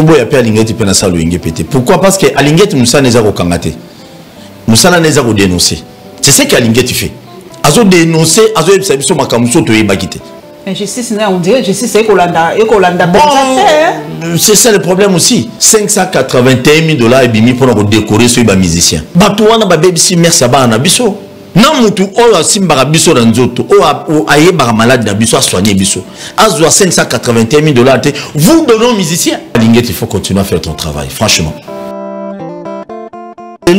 Motobo ya pe alingeti pe na salo inge pété. Pourquoi? Parce que alingeti Moussa neza ko kangate. Moussa neza ko dénoncer. C'est ce qu'alingeti fait. Azo dénoncer, azo yebisa biso makamuso to yebakite. Justice, on dirait justice c'est Kolanda bon, c'est ça le problème aussi. 581 000 $ et bimi pour décorer ce musicien. Batouana ba BBC merci ba na biso. Na mutu o simbara biso na nzoto o aye ba malade na biso a soigner biso. Azwa 581 000 $ te vous donnez aux musiciens. Linguet, il faut continuer à faire ton travail franchement. Ce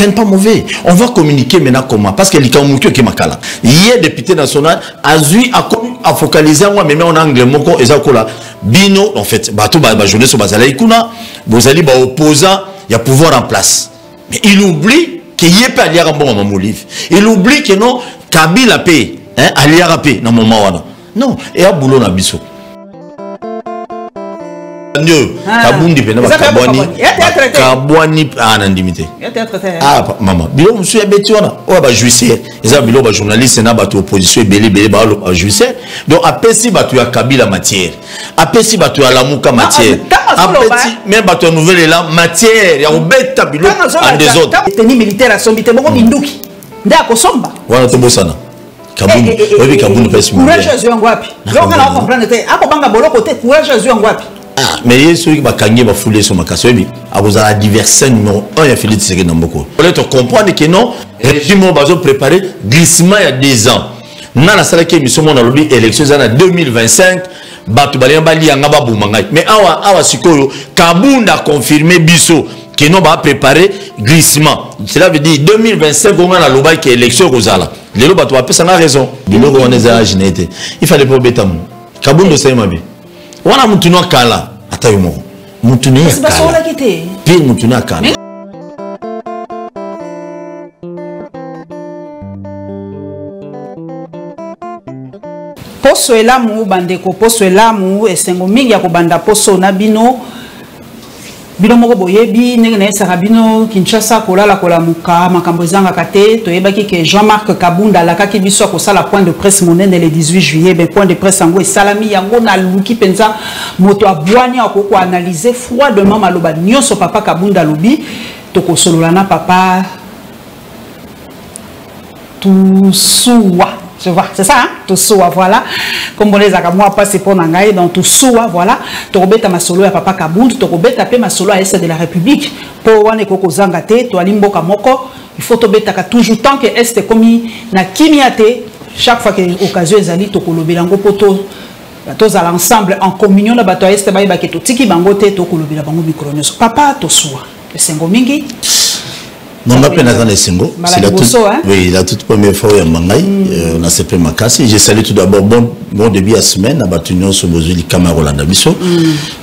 n'est pas mauvais. On va communiquer maintenant comment? Parce que l'Ikamutu qui makala. Hier, député national a focalisé en moi, mais en anglais, moko ezakola bino en fait. Bato ba jeunesse bazala ikuna, bozali ba opposant, il y a pouvoir en place. Mais il oublie qu'il y a pas aliara bon dans mon livre. Il oublie que non Kabila paye, hein, aliara paye dans moment wana. Non, et a boulot na biso. Kabundi pena kabwani anandimité. Ah maman, bilo monsieur Betiona, o ba juicier, eza bilo ba journaliste na ba opposition belé ba juicier. Donc apesi ba tu ya Kabila matière. Apesi ba tu ya Lamuka matière. Apesi même ba tu nouvelle là matière ya obeta bilo en désordre. Teni militaire à sombité bongo binduki. Ndako somba. Wana to bosana. Kabundi, oui Kabundi pesi mo. Courage azui ngwapi. Donc on va comprendre te. Ako banga boloko te courage azui ngwapi. Ah, mais ceux qui va gagner va fouler sur ma casse, à vous la diversion numéro 1 il y a Philippe Tshisekedi Namboko. Vous allez comprendre que non, régime va préparer glissement il y a 10 ans. Dans la salle qui est mission mon lobby élection en 2025, batu bali bali ngaba bumanga. Mais awa sikoyo Kabunda a confirmé biso que non va préparer glissement. Cela veut dire 2025 on a la loba qui est élection rozala. Les loba tu as ça a raison. Bilo on est à génété. Il fallait pas bêtam. Kabunda c'est ma vie. Wana mutunu akala ata yomo mutunu akala pe mutunu akala poso elamu bandeko poso elamu esengo mingi ya kobanda poso na bino moko boyebi ndenge na esaka bino Kinshasa kolala kolamuka makambo ezanga kate toyebaki ke Jean-Marc Kabunda alakaki biso akosala point de presse monene le 18 juillet ben point de presse yango esalami yango na luki penza moto abwani akoko analyser froidement maloba nyonso papa Kabunda lobi tokosolola na papa Tusuwa. Je vois, c'est ça, hein? Tout soa, voilà. Comme on les a moi passé pour Nangaï, donc tout soa, voilà. Torobeta ma solo à papa Kabund, torobeta pe ma solo à Est de la République. Pour wane koko zangate, to alimbo kamoko, il faut tobeta ka toujours tant que Est commis na kimiate, chaque fois que l'occasion est allée, to kolobelango poto, tous à l'ensemble en communion la bato Est baïba ke to tiki bangote, to kolobelango microneus. Papa to soa, le sengo mingi. Non, on appelle Nathan Sengo. C'est la toute première fois à Mangaï. On a CP Makassi. Je salue tout d'abord bon début à semaine. Abatunion sur Bozuli Camarolanda Bisso.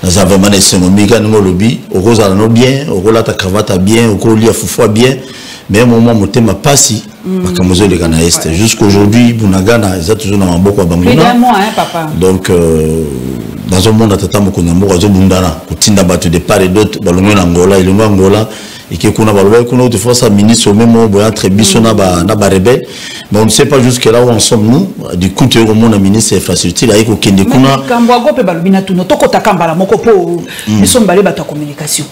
Nous avons mané Sengo Miga Ngo Lobby. Au rose à nos bien. Au rola ta cravate bien. Au colis à Foufoua bien. Mais à un moment, mon thème a passé. Makamozo de Ghana Est. Jusqu'aujourd'hui, Bunagana, ils ont toujours dans un beau Banguna. Donc, dans un monde à Tata Mokonambo, à Zobundana, au Tinda Batu de part et d'autre, Balongo Angola, il Angola. Et que qu'on a baloué qu'on a autrefois sa ministre au même moment très biso na ba rebelle mais on ne sait pas jusque là où en sommes nous du coup tu es au monde ministre infrastructure avec aucun de kuna kamboago pe balubina tuno toko takambala moko po biso mbale bata communication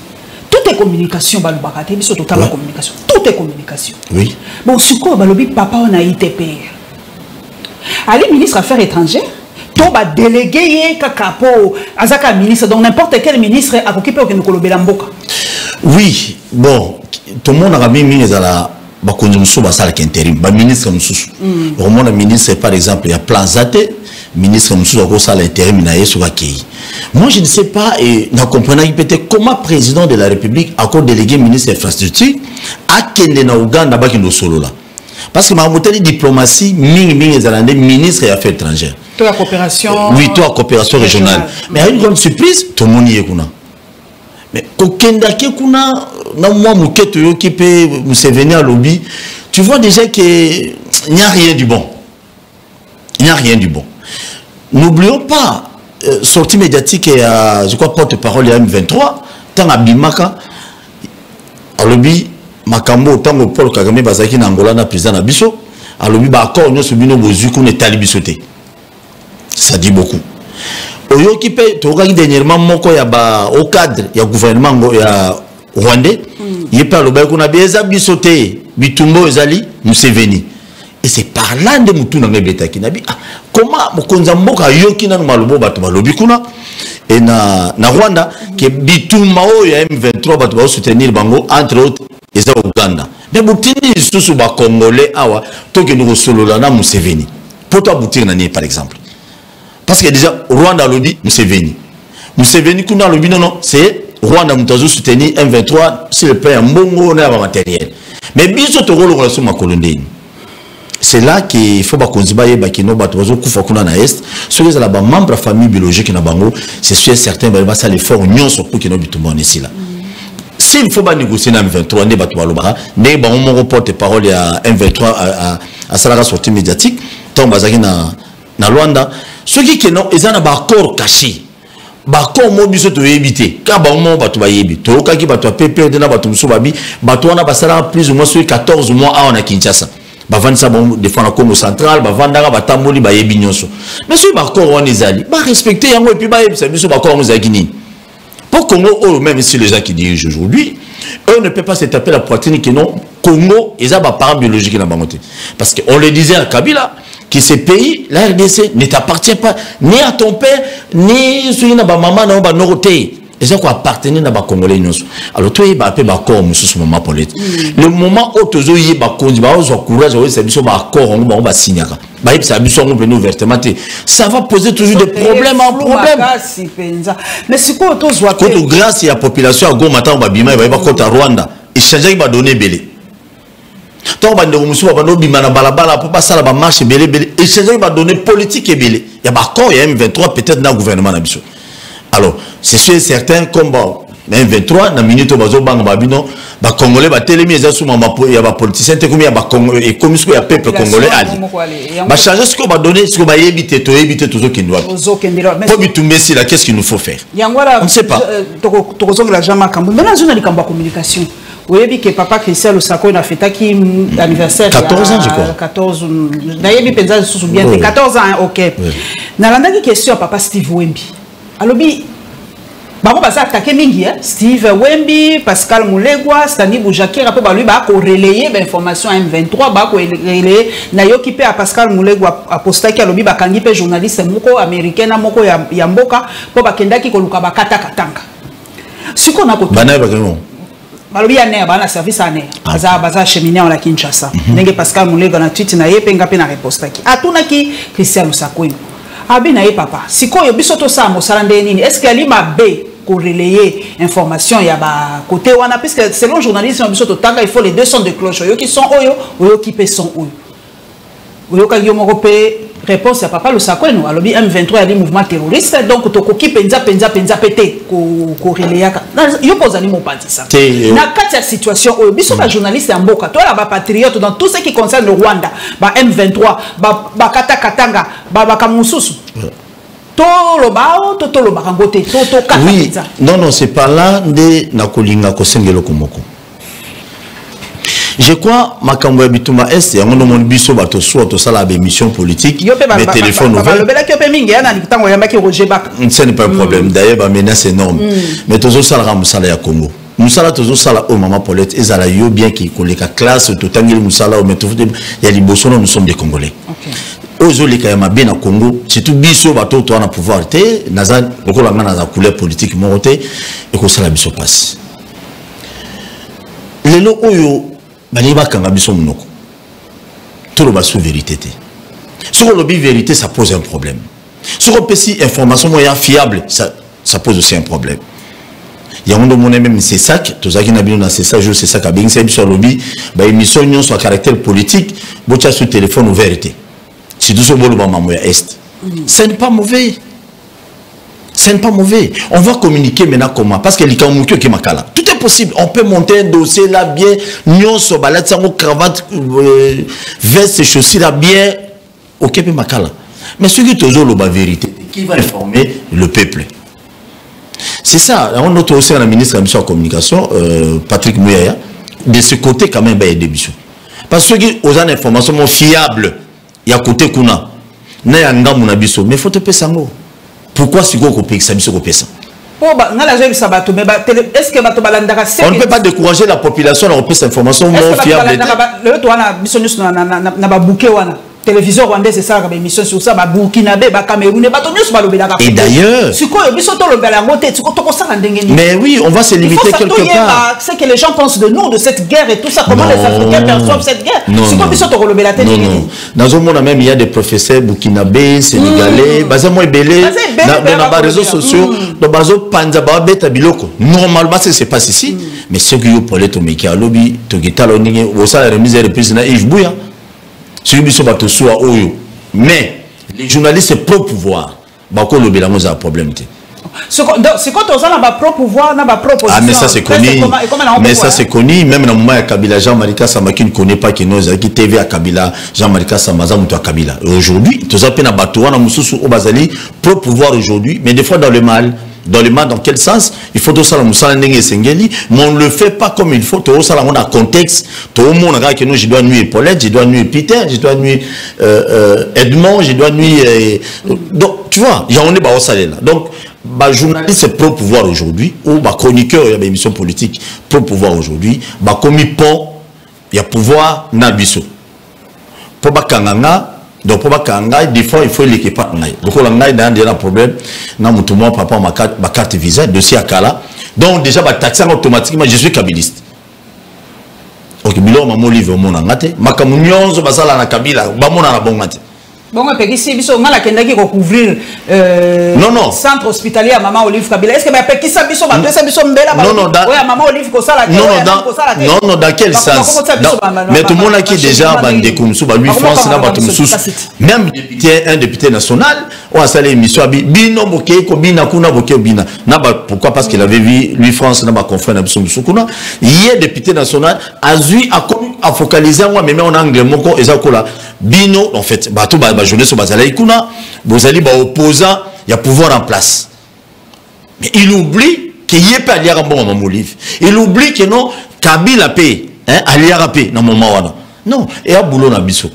tout est communication balubaka te biso total la communication tout est communication oui bon siko balobi papa on a ITP Ali ministre affaires étrangères to ba délégué kaka po azaka ministre donc n'importe quel ministre a occupé au kolobela mboka. Oui, bon, tout le monde a mis à la intérim, ministre au monde ministre par exemple, il y a plan Zate, ministre à l'intérim, moi je ne sais pas et je comprends peut-être comment président de la République a encore délégué ministre de l'infrastructure à Kende na Ouganda solo là. Parce que ma diplomatie, ministre des Affaires étrangères. Toute la coopération. Oui, toute la coopération régionale. Mais il y a une grande surprise, tout le monde y est. Mais kokendake kuna na moi muketo yo qui peut nous venir à lobby, tu vois déjà qu'il n'y a rien du bon. Il n'y a rien du bon. N'oublions pas sortie médiatique et je crois porte-parole à M23 tant à Bimaka à lobby makambo tant au Paul Kagame bazaki na Angola na président na biso à lobby ba accord nous subino bozu qu'on est talibisoté. Ça dit beaucoup. Oyo occupé toka dernièrement moko ya ba au cadre ya gouvernement ya rwandais il parle ba kuna bieza bisoté bitumbo ezali Museveni et c'est par là de mutuna ngebeta kinabi comment mokonza mboka yoki na malobo bato balobi kuna et na Rwanda que bitumba o ya M23 bato ba soutenir bango entre autres eza Uganda mais butini susu ba congolais awa to ke nous solola na Museveni pour toi boutir na par exemple parce que déjà Rwanda lobby Museveni kuna lobby non c'est Rwanda mutazo soutenir M23 c'est le pays mbongo na ba matériel mais biso to rolo relation makolondeni c'est là qu'il faut pas qu'on se baille bakino batozo kufa kuna na est ceux qui ont la membre famille biologique na bango c'est sûr certain va ça l'effort union sur pour kino bitumba ici là s'il faut pas négocier na M23 ne bato balobara ne ba mon porte-parole à M23 à Salara sortie médiatique tant bazaki na Rwanda ceux qui non ils ont un accord caché accord mo biso to éviter ka ba mo bato ba yebi to ka ki bato PP de na bato muso babi bato wana basala plus ou moins sur 14 mois à on a Kinshasa ba vendre ça bon des fois na Congo central ba vandaka batamboli ba yebi nyonso mais sur accord on ezali ba respecter yango et puis ba yebi ça biso ba accord ezaki ni pour Congo même si les gens qui dirigent aujourd'hui eux ne peuvent pas se taper la poitrine que non Congo ils ont ba parent biologique na bangote parce que on le disait à Kabila que ces pays, la RDC, ne t'appartient pas ni à ton père, ni à ta maman, ni à ton côté. Et ça, quoi appartenir à ta Congolais. Alors, toi, il y a un accord, ce moment politique. Le moment où tu as un accord, tu as courage, tu as un accord, on va signer. Ça va poser toujours des problèmes en problème. Mais c'est quoi, tu vois que grâce à la population, à Goma, il va y avoir Rwanda. Il change, il va donner belé. Tant que nous avons dit que pas ça la marche belé belé et c'est va donner politique et belé il y a d'accord il y a M23 peut-être dans le gouvernement nabiso alors c'est sûr certain comme M23 na minute bazo bang babino ba congolais ba télémi za sous mama il y a ba politicien te comme il y a ba et comme ce qu'il y a peuple congolais ali ba changer ce qu'on va donner ce qu'on va éviter toujours qu'il doit pour bitumber si là qu'est-ce qu'il nous faut faire on ne sait pas tokozonga la jama kambo maintenant zona likamba communication. Oui, que papa Christian Lusako a fait un anniversaire 14 ans, je crois. 14 d'ailleurs, il pense bien 14 ans, ok. Dans la dernière question, papa Steve Wemby. Alors, bah, on va attaquer Mingi, Steve Wemby, Pascal Moulegwa, Stani Boujakir, après, lui, va relayer l'information à M23, va relayer, Nayo qui paie à Pascal Moulegwa, à Postaki, à l'obi, bah, Kangi paie journaliste, Moko, américain, Moko, Yamboka, pour Bakenda qui koluka Bakata Katanga. Ce qu'on a côté. Balobi ya ner bana service à ner baza cheminer en la Kinshasa ndenge Pascal Moulegwa na tweet na yepenga pe na repostaki atunaki Christian Lusako abi na ye papa sikoyo biso to sa mosala nde nini est-ce que ali mabe ko relayer information ya ba côté wana puisque selon journalisme biso to tanga il faut les deux sons de cloche oyo qui sont oyo qui pe sont oyo ka yo moko pe réponse à papa Lusako no alobi M23 ya di mouvement terroriste donc to koki penza pété ko relayer yo pose ani mon parti ça na kati ya situation oyo biso ba journaliste ya mboka to la ba patriote dans tout ce qui concerne le Rwanda ba M23 ba kata katanga ba kamususu to lo ba kangote to kata oui non c'est pas là de na kolinga ko sengelo komoko. Je crois makambo ya bituma est yango no mon biso bato soit to sala ba émission politique mais téléphone ouvert ce n'est pas un problème d'ailleurs ba menace énorme mais tozo sala musala ya Congo musala tozo sala au maman Paulette ezala yo bien qui koleka classe to tangeli musala au meto ya liboso nous sommes des Congolais ozoli kayama bien na Congo surtout biso bato to na pouvoir te nazan lokola ngana za couleur politique morote et ko sala biso passe lelo oyo bani bakanga biso munoko tout le bas sous vérité sur le vérité ça pose un problème sur le petit information moyen fiable ça pose aussi un problème il y a un de mon même c'est ça que tous qui n'habillent dans c'est ça je sais ça qu'abing c'est sur lobby bah émission non soit caractère politique botia sur téléphone ou vérité si tout ce bolo ba mamoya est ce n'est pas mauvais. Ce n'est pas mauvais. On va communiquer maintenant comment? Parce que les Kamukyo qui makala. Tout est possible. On peut monter un dossier là bien. Nyon so balat sango cravate veste chaussures là bien. Ok pe makala. Mais ce qui est toujours la vérité, qui va informer le peuple. C'est ça. On a aussi un ministre de la communication, Patrick Mouyaya. De ce côté quand même il y a des missions. Parce que aux informations fiables, il y a côté kuna. Na yanga munabiso. Mais faut te payer sango. pourquoi si vous coupez ça biso coupé ça? Est-ce que on ne peut pas décourager la population à repérer cette information non fiable. Télévision rwandaise c'est ça la émission sur ça ba Burkinabé ba Cameroun ba tonyo ba lobelaka. Et d'ailleurs mais oui, on va se limiter quelque part. C'est que les gens pensent de nous, de cette guerre et tout ça, comment les Africains perçoivent cette guerre. C'est comme biso to lobela télé. Non. Dans un monde même il y a des professeurs burkinabés, sénégalais, basé moi belé dans les réseaux sociaux, dans bazo panzaba beta biloko. Normalement c'est pas ici, mais ceux qui ont parlé to meka lobby to gitalo ningi au ça la remise de plus na Yves Bouya. Mais les journalistes pro-pouvoir, beaucoup de gens ont un problème. C'est quand on a un pro-pouvoir, on a un pro-position. Ah, mais ça c'est connu. Mais ça c'est connu. Même dans le moment où Kabila, Jean-Marie Sama, qui ne connaît pas qui nous a qui TV à Kabila, Jean-Marie Sama, Zamoutou à Kabila. Aujourd'hui, tous appellent à Batouan, à Moussou, au Bazali, pro-pouvoir aujourd'hui, mais des fois dans le mal. Dans le mal, dans quel sens? Il faut tout ça, mais on ne le fait pas comme il faut. Tout ça, on a contexte. Tout le monde a que nous, je dois nuire Paulette, je dois nuire Peter, je dois nuire Edmond, je dois nuire. Donc, tu vois, il y a on est bas au salaire là. Donc, bah, journaliste pro-pouvoir aujourd'hui, ou bah, chroniqueur, il y a des émissions politiques pro-pouvoir aujourd'hui, bah, comme il pont, il y a pouvoir, nabiso. Pour bah, kanganga, donc pour bakanga des fois il faut l'équiper donc on a un problème na mutumo papa ma carte visa dossier akala donc déjà ba taxer automatiquement je suis kabiliste. OK bilo mamo livre mon ngate makamunyonzo basala na kabila ba mona na bongate. Bon, si biso ngala kendaki ko couvrir non centre hospitalier à Maman Olive Kabila. Est-ce que ba pekisa biso ba pesa biso mbela ba ouais Maman Olive ko sala non dans quel sens? Mais tout le monde qui déjà bande comme sous ba lui France na ba tout sous même un député national ou a salé émission bino boké ko bina kuna boké bina na ba pourquoi parce qu'il avait vu lui France na ba confrère na biso kuna hier député national a vu a focaliser moi mais en anglais moko ezakola bino en fait ba tout ba jeunesse au bazala ikuna bozali ba opposant il y a pouvoir en place mais il oublie qu'il y a pas aliara bon Maman Olive il oublie que non Kabila paye hein aliara paye dans moment wana non et a boulot na biso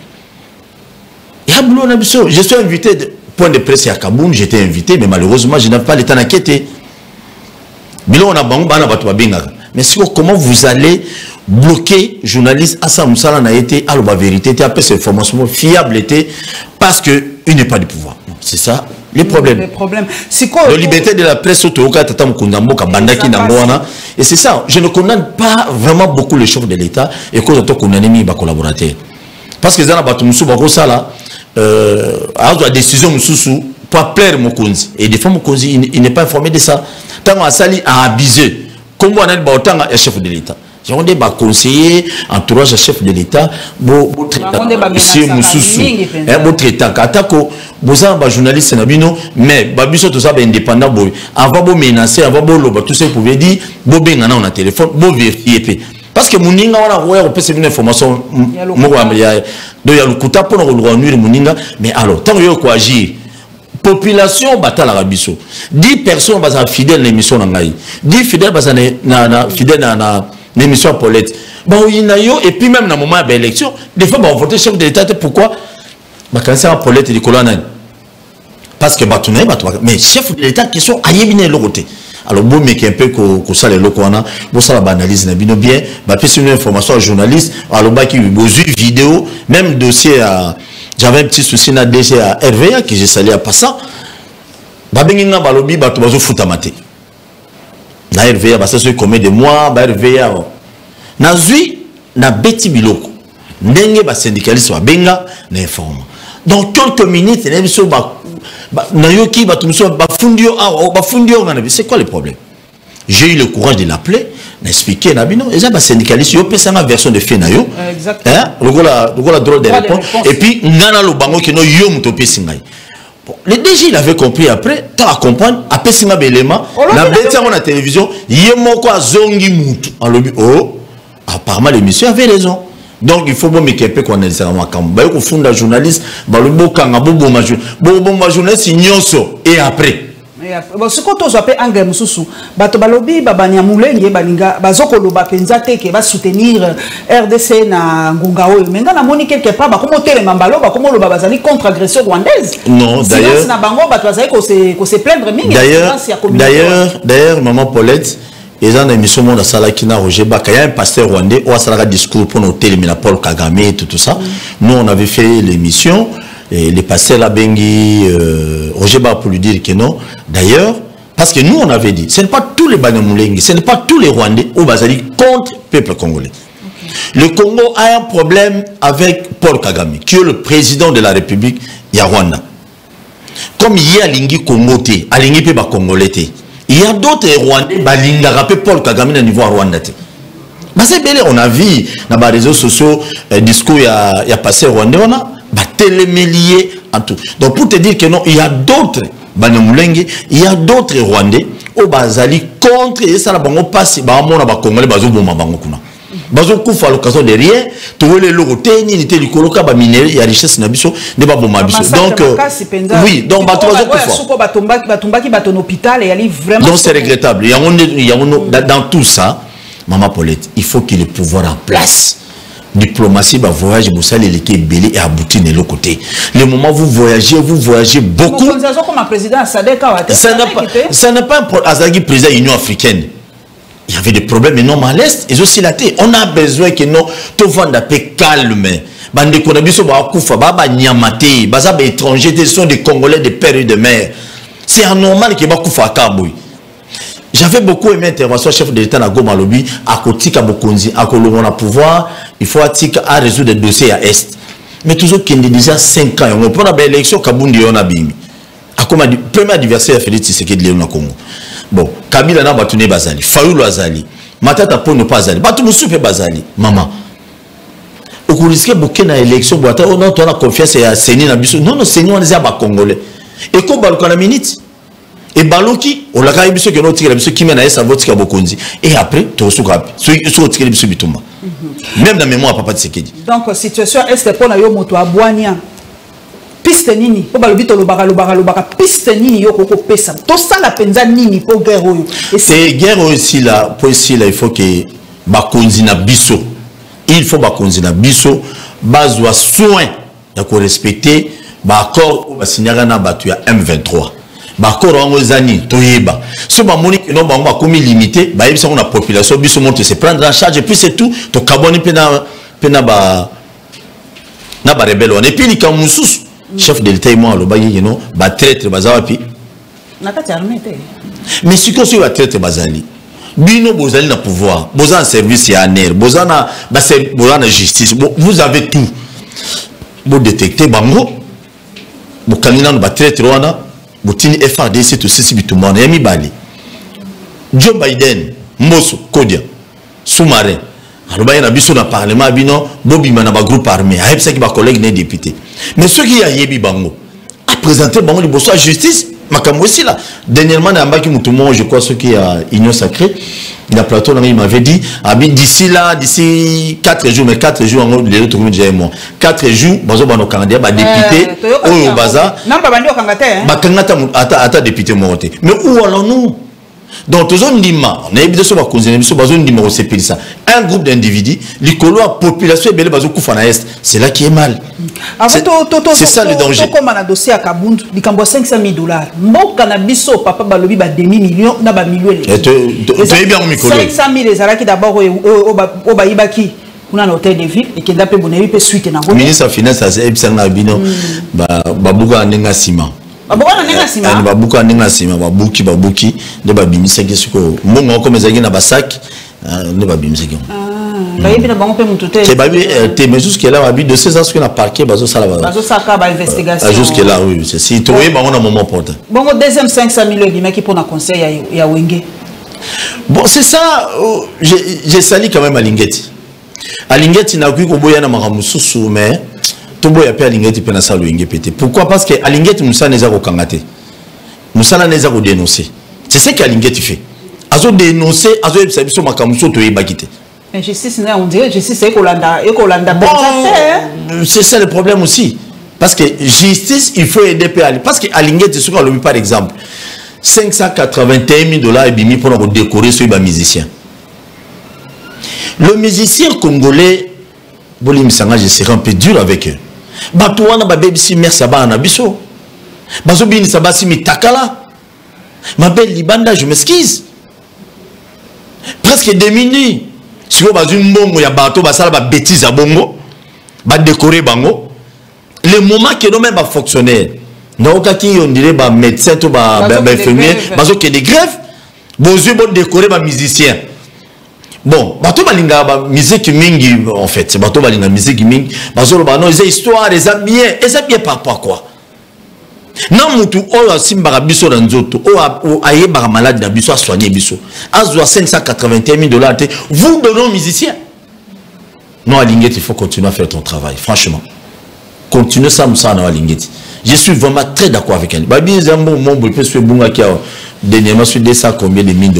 je suis invité de point de presse à Kaboun j'étais invité mais malheureusement je n'ai pas le temps d'enquêter bilo on a bango bana batu babinga mais comment vous allez bloquer journaliste Assa Moussala n'a été à la vérité après ces informations fiables parce que il n'est pas du pouvoir c'est ça les problèmes c'est quoi la liberté de la presse et c'est ça je ne condamne pas vraiment beaucoup les chefs de l'État et que je condamne mes collaborateurs parce que ça a la décision pour plaire Mokonzi et des fois Mokonzi il n'est pas informé de ça tant Assali a abusé comme on a un chef de l'État. On des conseillers, entourage chef de l'État, journaliste mais babiso tout ça indépendant avant de menacer avant de tout ça vous pouvez dire on a téléphone vérifier parce que muninga wana on peut se une information donc il y a le kuta pour nous nuire muninga mais alors tant que quoi agir population batala rabiso 10 personnes bazan fidèles l'émission nangai 10 fidèles bazan na fidèles na l'émission Paulette bon et puis même dans le moment de l'élection des fois on vote chef de l'État pourquoi bah quand c'est un Paulette de colonel parce que batouné mais chef de l'État question ayebine l'autre alors bon mais un peu que ça les locaux on a bon ça la analyse na bino bien bah puis une information aux journalistes alors bah qui besoin vidéo même dossier à j'avais un petit souci na DG à RVA que j'ai salé à passant bah benginga balobi bato bazo futamate na RVA bah ça c'est combien de mois bah RVA na zui na beti biloko ndenge ba syndicaliste ba benga na informe dans quelques minutes na biso ba na yoki ba tumso ba fundio c'est quoi le problème? J'ai eu le courage de l'appeler d'expliquer na bino et ça ba syndicaliste yo pesa na version de fait na yo hein logola drôle de réponse et puis ngana lo bango que no yo muto pesi ngai. Le DG il avait compris après tant à comprendre après singa belema na betia na télévision yemoko azongi mutu en lobby oh apparemment l'émission avait raison donc il faut bon me kepe qu'on ait ça makam ba ko funda journaliste ba lo bokanga bo journaliste nyonso et après Ce qu'on a appelé Angel Moussou, Batobalobi, Babania Moulenge, Balinga, Bazokolo, Bapenzate, qui va soutenir RDC na Ngungao. Maintenant, la monnaie quelque part, comment télé Mambalo, comment le Babazali contre agression rwandaise. Non, d'ailleurs. D'ailleurs, maman Paulette, ils ont une émission de Salakina Roger Baka, il y a un pasteur rwandais, où il y a un discours pour nous téléminer Paul Kagame et tout ça. Nous, on avait fait l'émission. Et les pasteurs là, Bengi, Roger Baka pour lui dire que non. D'ailleurs, parce que nous on avait dit, ce n'est pas tous les Banyamulenge, ce n'est pas tous les Rwandais au Bazali contre le peuple congolais. Okay. Le Congo a un problème avec Paul Kagame, qui est le président de la République, il y a Rwanda. Comme il y a Lingi Congo, Alingi Peba Congolais, il y a d'autres Rwandais, Balinga rappé Paul Kagame au niveau Rwanda. On a vu dans les réseaux sociaux, discours il y a passé Rwandais, on a télémélié en tout. Donc pour te dire que non, il y a d'autres. Il y a d'autres Rwandais au Bazali contre et ça la bango passe ba mona ba congolais bazo boma bango kuna bazo kufa l'occasion de rien to le loroté ni te likoloka ba minerai ya richesse na biso ne ba boma biso donc oui donc bato bazo kufa batumbaki bato hôpital et ali vraiment donc c'est regrettable il y a dans tout ça maman Paulette il faut que le pouvoir en place. Diplomatie, bah voyage, vous savez, l'été belé et abouti de l'autre côté. Le moment où vous voyagez beaucoup. Ça n'a pas un Azagi président de l'Union africaine. Il y avait des problèmes énormes à l'Est et aussi la terre. On a besoin que nous, tout le monde paix calme. Bande Konabiso, Bakoufa, Baba Nyamate, Bazab étrangers, ce sont des Congolais de père et de mère. C'est anormal que Bakoufa à Kaboui. J'avais beaucoup aimé l'intervention chef de l'État à Goma Lobby, à Kotika Bokonzi, à Kolomon à pouvoir, il faut à résoudre des dossiers à Est. Mais toujours qu'il y a déjà 5 ans, on prend l'élection Kabundi on a bimi. À comme premier adversaire à Félix Tshisekedi de Léon Congo. Bon, Kabila n'a pas tenu Bazali, Fayoulou Azali, Matata pour ne pas Azali, Batou Soupe Bazali, maman. Au cours risque beaucoup dans l'élection, on a confiance à Séni Nabiso. Non, non, Séni on est à Congolais. Et comme Balkona minute. Et Baloki, on l'a dit que notre tiré qui mène à sa vote Bokonzi. Et après, tu as tiré Bitumba. Même dans la mémoire, papa de Sekedi. Donc, situation est pour la moto à Boania. Piste nini, pour le bito le bara, piste nini yo koko pesa. Tout ça la penza nini pour guerre. C'est guerre aussi là, pour ici là, il faut que Bakonzi na biso. Il faut Bakonzi na biso, bazwa soin de respecter, l'accord au Signagana battu à M23. Bakor angozani toyeba so ba moni que non ba komi limité ba yebisa na population biso monte se prendre en charge et puis c'est tout to kaboni pena ba na ba rebelle on et puis lika mususu chef de l'état moi lo ba yino ba traître bazawa pi na kati armée mais si ko so ba traître bazali bino bozali na pouvoir bozana service ya aner bozana ba c'est bozana justice vous avez tout vous détecter bango bo kanina ba traître wana Boutini FRDC tout ceci bitumana yami bali Joe Biden Mbosso Kodia sous-marin alors il y a biso na parlement bino bobi mana ba groupe armé a ça qui ba collègue né député mais ceux qui a yebi bango a présenté bango liboso à justice makambo aussi là dernièrement na mbaki mutumo je crois ceux qui a union sacrée il a plateau il m'avait dit d'ici là d'ici 4 jours mais 4 jours en les autres déjà moi 4 jours bazo bano candidat ba député au baza non pas bandi okangate ba kangata ata député monté mais où allons-nous donc tous on ndima na ebiso so ba konzene biso bazo ndima au sepelisa un groupe d'individus likolo a population belé bazo kufa na est c'est là qui est mal c'est ça le danger comme un dossier à Kabundu likambo $500,000 mboka na biso papa balobi ba demi-million na ba million tu bien au micro 500,000 les alaki d'abord au baibaki on a un hôtel de ville et qui d'après bonheur peut suite na ministre de finance a ebisanga bino ba buka ndenga sima babuka ndenga sima babuki de babimisa kesiko mbongo comme ezaki na basak ne babimisa ki bayebi na bango pe mututé c'est babi te mais jusque là babi de ces ans que na parquet bazo sala ba investigation jusque là oui c'est si trouvé bango na moment important bongo deuxième 500,000 bima qui pour na conseil ya Wenge bon c'est ça j'ai sali quand même à Lingeti na kui ko boya na makamususu mais Tobo ya pe Alingeti pe na salo Wenge pété. Pourquoi? Parce que Alingeti Moussa neza ko kangate. Moussa na neza ko dénoncer. C'est ce qu'Alingeti fait. Azo dénoncer, azo yebisa biso makamuso to yebakite. Mais justice on dirait justice c'est Kolanda bon, c'est ça le problème aussi. Parce que justice il faut aider pe Ali parce que Alingeti ce qu'on le par exemple. 581 000 $ et bimi pour décorer ce musicien. Le musicien congolais, Bolim Sanga, je serai un peu dur avec eux. Batouana babebisi merci abana biso. Bazobini sabasi mitakala. Ma belle Libanda, je m'excuse. Presque 2 minutes. Si vous avez un bongo, il y a bateau, basala ba bêtise à bongo, ba décorer bango. Le moment que nous même ba fonctionnaire, non qui on dirait ba médecin ou ba infirmier, bazo que des grèves, bozo bon décorer ba musicien. Bon, bateau balinga ba musique mingi en fait, c'est bateau balinga musique mingi, bazo ba non, les histoires, les bien par quoi. Non, mutu oyo simba biso na nzoto o ayeba malade na biso a soigner biso azwa 581 000 $. Vous donnez musiciens. Non, Alingeti, il faut continuer à faire ton travail, franchement. Continuez ça, Moussa na Alingeti. Je suis vraiment très d'accord avec elle. Babi zambo mon boy peut se bunga qui a dernièrement sur 200 combien de $1000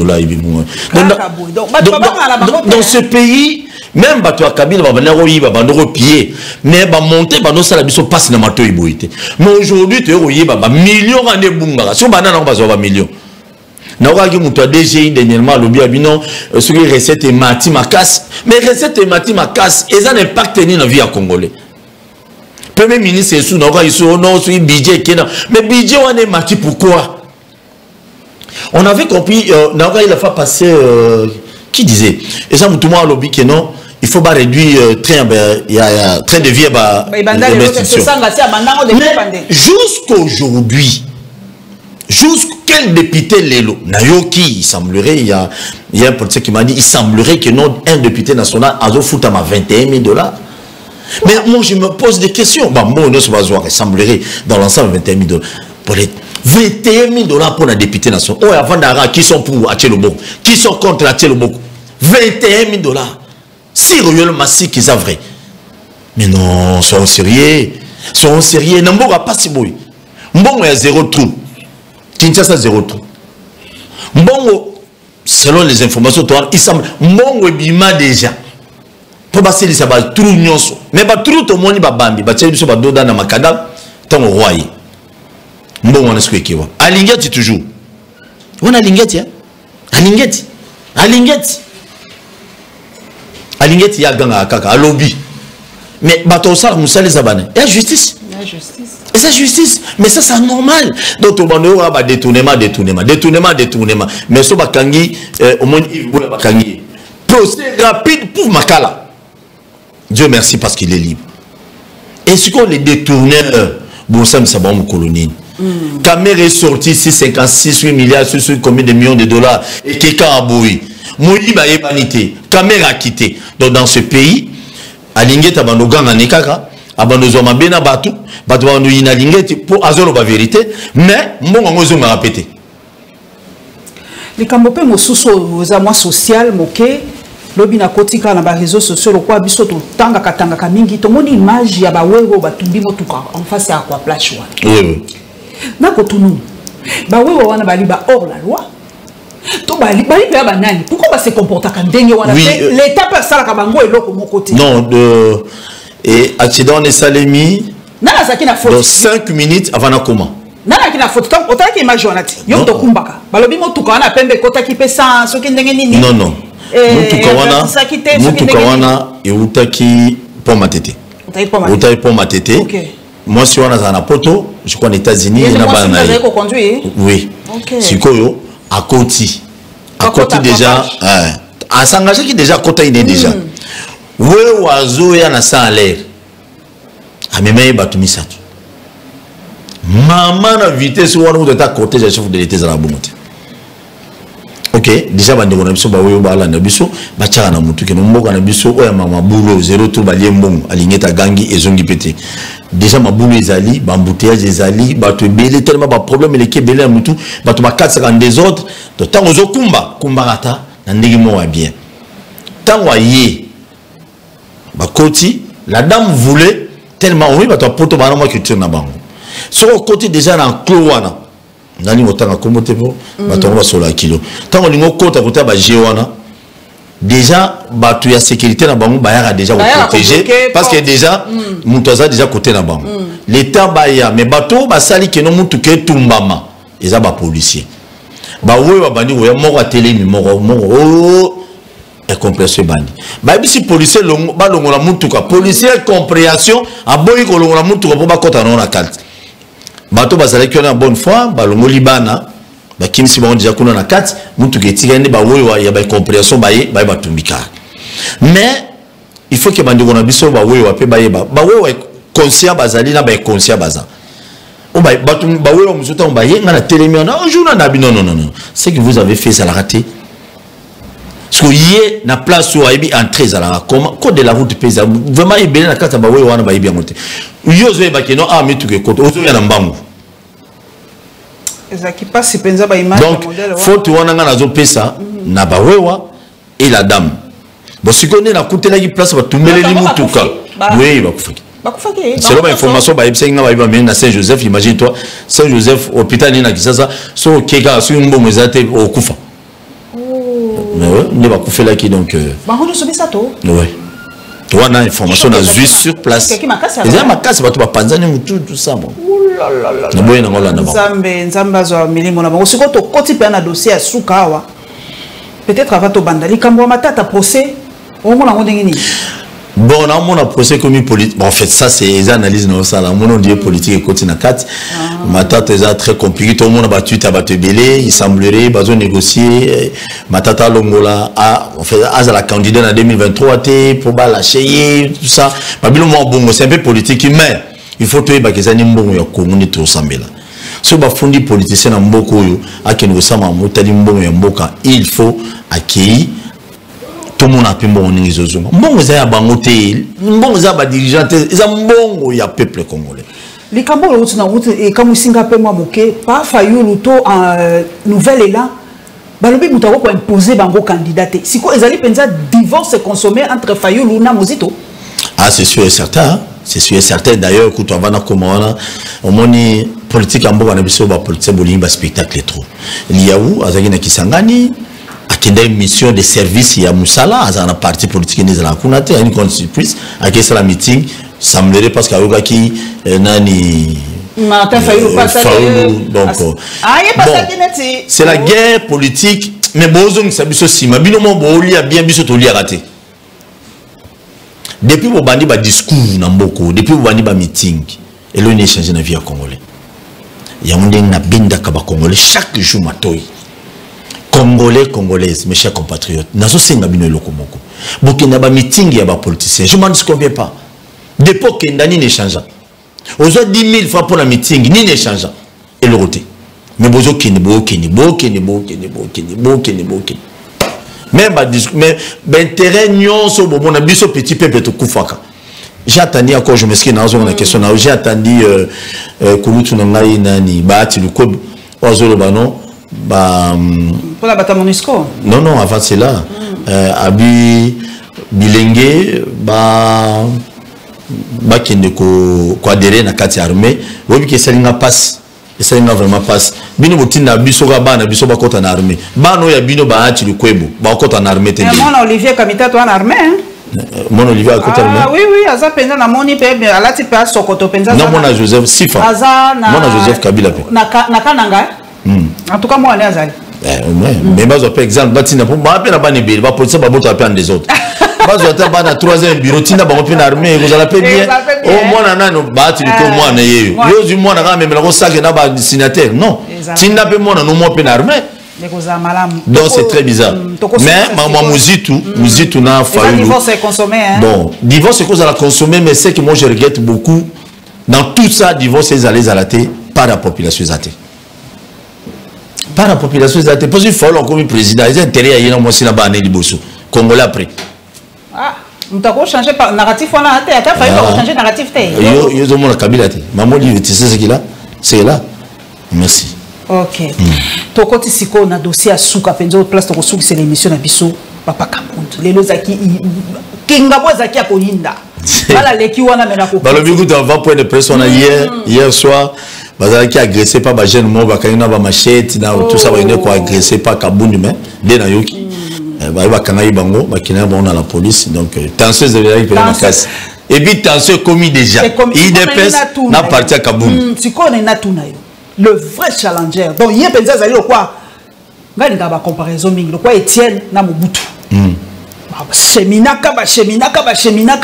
dans ce pays. Même bato à Kabila va venir pied mais va monter va nous ça la biso passe na mato iboité. Mais aujourd'hui tu es ba millions en bunga si on banana on va millions na oka ki muto DG dernièrement lobi abino ce qui recette et mati makas mais recette et mati makas et ça n'impacte ni na vie à congolais. Premier ministre sous na oka iso non sur budget kena mais budget on est mati pourquoi on avait compris na oka il a fait passer qui disait et ça tout le monde lobby que non il faut pas réduire train il y a train de vie jusqu'aujourd'hui jusqu'quel député Lelo Nayoki il semblerait il y a un politicien qui m'a dit il semblerait que non un député national a foutu à 21 000 $. Mais moi je me pose des questions bon moi ne se va voir il semblerait dans l'ensemble 21 000 $. Pour les 21 000 $ pour un député national. Oh, avant d'arrêt, qui sont pour Atcheloboko, qui sont contre Atcheloboko. 21 000 $. Si Royal Massi qui est vrai. Mais non, soyons sérieux. Soyons sérieux. Namboga pas si beau. Mbongo a 0 trou. Kinshasa 0 trou. Mbongo, selon les informations, il semble. Mbongo est bima déjà. Pour passer les sabats, trou nyonso. Mais pas trou tout le monde va bambi. Bah, tu sais, ba doda na makada. Tant au roi. Bon, on a ce qui est. Alingeti toujours. On a Alingeti. Alingeti. Alingeti. Alingeti, il y a gang à kaka, à lobby. Mais bateau ça, Moussa les abonnés. Et la justice. La justice. Et c'est justice. Mais ça, c'est normal. Donc, on va détournement. Mais ce bakangi, au moins, il voulait bakangi. Procès rapide pour Makala. Dieu merci parce qu'il est libre. Est-ce qu'on les détourneurs, bon, ça me semble mon colonie. Caméra est sorti 6,56 milliards sur combien de millions de $. Et quelqu'un a bouilli. Mouli ba vanité. Caméra a quitté. Donc dans ce pays, à Linguet, abando gang en ekaka, abando zoma bena batu, batu abando ina Linguet pour azolo ba vérité, mais mon ngozo m'a répété. Les cambope mosuso aux amours social moqué. Lobi na kotika na ba réseaux sociaux lo kwa biso to tanga katanga kamingi to moni image ya ba wewo batumbi motuka en face à quoi place wa. Oui. Na kotunu. Ba wewo wana bali ba hors la loi. To bali pe ba nani. Pourquoi ba se comporta ka ndenge wana l'état peut ça ka bango eloko mon côté. Non de et accident de Salemi. Na saki na faute. Dans 5 minutes avant na comment. Nana ki na faute tant otala ki image wana ti. Yo to kumbaka. Balobi motuka wana pembe kota ki pesa soki ndenge nini. Non non. Mutukawana et Outaki pour ma tété. Outaki pour ma tété. Moi, si on a un poto, je crois aux États-Unis, il y a un oui. Si Koyo, à Koti. À Koti déjà. À s'engager qui déjà, Kota il est déjà. Oui, oiseau, il y a un sang à l'air. À mes mains, Batumi Satu. Maman a vitesse où on a côté, j'ai chef de l'été à la bonne. Ok, déjà bande on a biso ba weyo ba la na biso ba tchaka na mutu ke no mboka na biso oya mama bulo 0 to ba liembong alingeta gangi ezongi pété. Déjà ma bulo ezali ba embouteillage ezali ba to belé tellement ba problème les ke belé na mutu ba to ba 4 des autres to tango zo kumba rata na ndigi mo wa bien. Tango yé ba koti la dame voulait tellement oui ba to poto ba na mo culture na bango. Sur côté déjà na clowana nani motanga komote po batongo sur la kilo tango lingo kota kota ba jewana déjà batu ya sécurité na bango bayara déjà protéger parce que déjà mutoza déjà côté na bango l'état baya mais bato ba sali que no mutu ke tumbama eza ba policier Bah oui, bandi, oui, mort à télé, mort, et compréhension bandi. Bah ici policier, bah l'on la mutuka, policier compréhension, à boy qu'on la mutuka pour pas qu'on t'en a carte. Bah toi, bah ça qu'on a bonne foi, bah l'on libana, bah qui si bon déjà qu'on a carte, mutuka tigane, bah oui, il y a bah compréhension, bah tumbika. Mais il faut que bandi qu'on a biso, bah oui, bah oui, conscient, bah zali na bah conscient, bah ça. Oh bah oui, on me bah y a la télé, mais on a un jour non. C'est que vous avez fait, ça l'a raté. Parce que hier, na place où il y a entré à la comment code de la route paysan vraiment il bien la carte ba oui wana ba bien monter yo zo ba keno a metu ke côté ozo ya na mbangu ezaki passe penza ba image donc faut tu wana nga nazo pesa na ba wewa et la dame bon si connaît na côté la place ba tumele li mutuka oui ba kufaki c'est là information ba ibse nga ba na Saint-Joseph imagine toi Saint-Joseph hôpital ni na kisasa so keka so mbongo ezate okufa. Ne va pas faire là qui donc. Ouais. Toi on a information dans juste sur place. Les gens ma casse va tout panzani tout ça bon. Na boye na ngola na ba. Nzamba zo milimo na ba. Osiko to koti pe na dossier asukawa. Peut-être avant to bandali kambo matata procès. Au moins on ndenge ni. Bon, on a mon procès comme politique. Bon, en fait, ça, c'est les analyses, non, ça, là. Mon dit politique et côté na 4. Ma tante est très compliqué. Tout le monde a battu, t'as battu belé. Il semblerait, besoin de négocier. Ma tante Longola a, en fait, à la candidate en 2023, pour lâcher, tout ça. Ma bilo, moi, bon, c'est un peu politique, mais il faut que les gens bon, ya communauté au Sambela. Si on fondi politicien en Mboko, à qui nous sommes en Motali Mbongo et Mboka, il faut accueillir. Tout le monde a pu m'en dire zozo. Mbongo za bangote, mbongo za ba dirigeant, za mbongo ya peuple congolais. Les Cambodgiens route na route et comme Singapour moi moké, pas faillu l'auto en nouvelle élan. Balobi mutako ko imposer bango candidaté. Si ko ezali penza divorce consommé entre Fayulu na Mozito. Ah c'est sûr et certain, hein? C'est sûr et certain d'ailleurs que tu vas na comment on moni politique en Mboka na biso ba politique bolinga spectacle trop. Liaou azaki na Kisangani qui a une mission de service il y a Moussala à un parti politique qui est là qu'on a une constitution à qui c'est la meeting semblerait parce qu'il y a qui nani Martin Fayulu pas ça donc c'est la guerre politique mais bozong ça biso si mabino mo boli a bien biso to li raté depuis bo bandi ba discours na mboko depuis bo bandi ba meeting et là on échange na vie à congolais il y a un na binda ka ba congolais chaque jour matoyi Congolais, Congolaises, mes chers compatriotes, nazo senga bino lokomoko. Bokenda ba meeting ya ba politiciens, je m'en disconviens pas. Depuis que ndani ne change. Ozo 10 000 francs pour la meeting, ni ne change. Et le roté. Mais bozo keni. Même intérêt nyonso bobo na biso petit peuple to kufaka. J'ai attendu encore, je m'excuse dans une question, j'ai attendu kulutu ngai nani baati lukob ozo bano. Pour la bataille MONUSCO. Non, avant cela, Abi Bilingue, qui ne adhéré à la armée, oui, que ça n'a pas, ça n'a vraiment pas. Bino Motina, Bisoga, Bana, Bisoba, côte en armée. Bano, ya Bino, Bahati, le Kwebo, côte en armée. Mon Olivier Kamita, toi en armée. Mon Olivier, à côté armée. Ah oui, Aza Penza, na moni pe, à la type à Sokoto Penza. Non, mon Joseph Sifa. Aza, mon Joseph Kabila. Nakananga. En tout cas, moi, on est à mais par exemple, Batina, pour moi, la banne est pas pour ça, pas à des autres. Pas à 3e bureau, Tina, armée, vous allez payer bien. Au moins, on a nos bâtis, au moins, on du moins, on a même le sac et destinataire. Non, Tina, on a nos mois armée. Donc, c'est très bizarre. Mais, maman, Mouzitou, n'a fallu. Divorce est consommé. Bon, divorce, c'est cause à la consommer, mais c'est que moi, je regrette beaucoup. Dans tout ça, divorce, ils allaient à la tête par la population athée. Par la population athée. Parce qu'il faut comme président, ils ont intérêt à y aller aussi là-bas, Congolais après. Ah, nous avons changé par narratif, on a changé narratif. Ils ont Kabila. Maman dit, tu sais ce qu'il a? C'est là. Merci. Ok. Toko Tisiko na dossier à Souka, Penzo, place de Souka, c'est l'émission d'Abisso, Papa Kamoun. Les Lozaki, Kingabo Zaki à Kolinda. Voilà les qui wana mena ko. Le bigot on va point de presse on a hier soir, bazaki agressé par ba jeune mo ba kaina ba machette na tout ça ba ine ko agressé par Kabundi mais de na yoki. Ba kana ibango ba kina ba on a la police donc tension de la casse. Et puis tension commis déjà. Il dépêche na parti à Kabundi. Si ko na tuna yo. Le vrai challenger. Donc hier penza zali quoi ngani ngaba comparaison mingi quoi Etienne na Mobutu cheminaka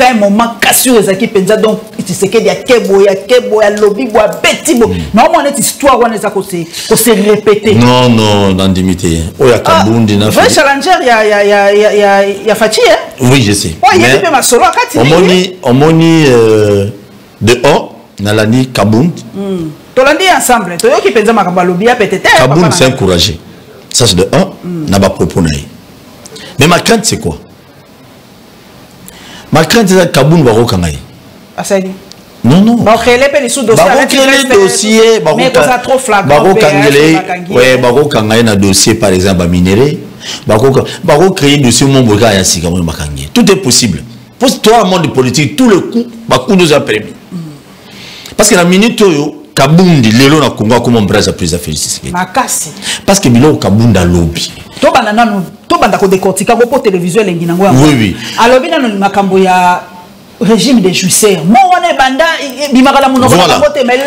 un moment cassure ezaki penza donc tu sais que ya kebo ya lobby boa betibo non on est histoire on est à côté ko se répéter non n'indimité o ya Kabundi na vrai challenger ya Fachi hein oui je sais oh il y a peu ma solo akati omoni dehors na lani Kabundi tolandi ensemble to yoki penza makamba lobby ya peut-être Kabundi c'est encouragé ça c'est de un na ba propos na mais ma crainte c'est quoi? Ma crainte c'est que Kabundi va rekangaye. Asali. Non. Ba créer les sous dossier avec le dossier, mais ça trop flagrant. Ba rekangaye, ouais, ba rekangaye na dossier par exemple à minerai. Ba créer dossier mon boga ya sika mo makangaye. Tout est possible. Pour toi le monde politique tout le coup, ba coup nous a permis. Parce que la minute yo Kabundi lelo na Congo comme bras à président Félix. Makasi. Parce que bilo Kabundi a lobby. To banda ko décortiquer ko télévision lengi nango. Oui. Alors bina no makambo ya régime des justices. Mo wana banda bimakala muno ko te mais